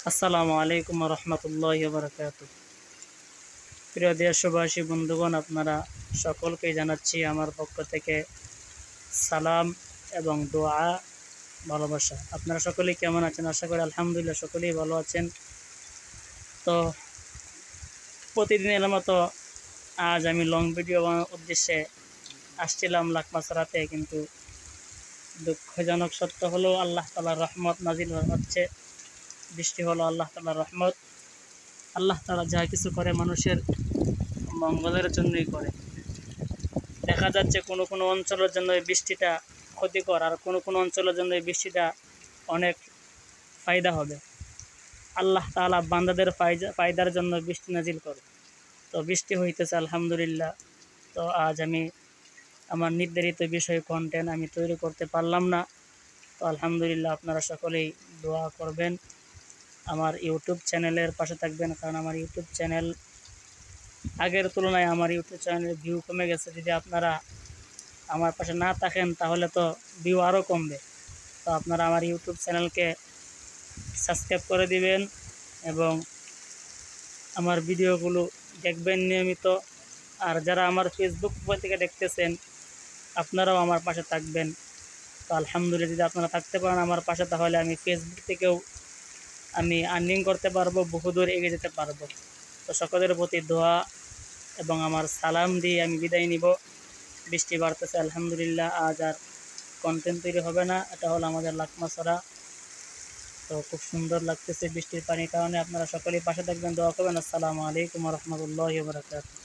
আসসালামু আলাইকুম রহমতুল্লাহি ওয়া বারাকাতুহু। প্রিয় দেশবাসী বন্ধুগণ, আপনারা সকলকেই জানাচ্ছি আমার পক্ষ থেকে সালাম এবং দোয়া, ভালোবাসা। আপনারা সকলেই কেমন আছেন? আশা করি আলহামদুলিল্লাহ সকলেই ভালো আছেন। তো প্রতিদিনের মতো আজ আমি লং ভিডিও বানানোর উদ্দেশ্যে আসছিলাম লাকমাছড়াতে, কিন্তু দুঃখজনক সত্য হলো আল্লাহ তাআলার রহমত নাজিল হচ্ছে। বৃষ্টি হলো আল্লাহ তাআলার রহমত। আল্লাহ তাআলা যা কিছু করে মানুষের মঙ্গলের জন্যই করে। দেখা যাচ্ছে কোনো কোনো অঞ্চলের জন্য এই বৃষ্টিটা ক্ষতিকর, আর কোনো কোনো অঞ্চলের জন্য এই বৃষ্টিটা অনেক ফায়দা হবে। আল্লাহ তাআলা বান্দাদের ফায়দার জন্য বৃষ্টি নাজিল করে। তো বৃষ্টি হইতেছে আলহামদুলিল্লাহ। তো আজ আমি আমার নির্ধারিত বিষয় কন্টেন্ট আমি তৈরি করতে পারলাম না। তো আলহামদুলিল্লাহ আপনারা সকলেই দোয়া করবেন, আমার ইউটিউব চ্যানেলের পাশে থাকবেন, কারণ আমার ইউটিউব চ্যানেল আগের তুলনায় আমার ইউটিউব চ্যানেলের ভিউ কমে গেছে। যদি আপনারা আমার পাশে না থাকেন তাহলে তো ভিউ আরও কমবে। তো আপনারা আমার ইউটিউব চ্যানেলকে সাবস্ক্রাইব করে দিবেন এবং আমার ভিডিওগুলো দেখবেন নিয়মিত। আর যারা আমার ফেসবুক থেকে দেখতেছেন আপনারাও আমার পাশে থাকবেন। তো আলহামদুলিল্লাহ যদি আপনারা থাকতে পারেন আমার পাশে, তাহলে আমি ফেসবুক থেকেও আমি আর্নিং করতে পারবো, বহুদূর এগিয়ে যেতে পারবো। তো সকলের প্রতি দোয়া এবং আমার সালাম দিয়ে আমি বিদায় নিব। বৃষ্টি বাড়তেছে আলহামদুলিল্লাহ, আজ আর কন্টেন্ট তৈরি হবে না। এটা হলো আমাদের লাকমাছড়া। তো খুব সুন্দর লাগতেছে বৃষ্টির পানির কারণে। আপনারা সকলেই পাশে থাকবেন, দোয়া করবেন। আসসালামু আলাইকুম রহমতুল্লাহি ওয়া বারাকাতুহু।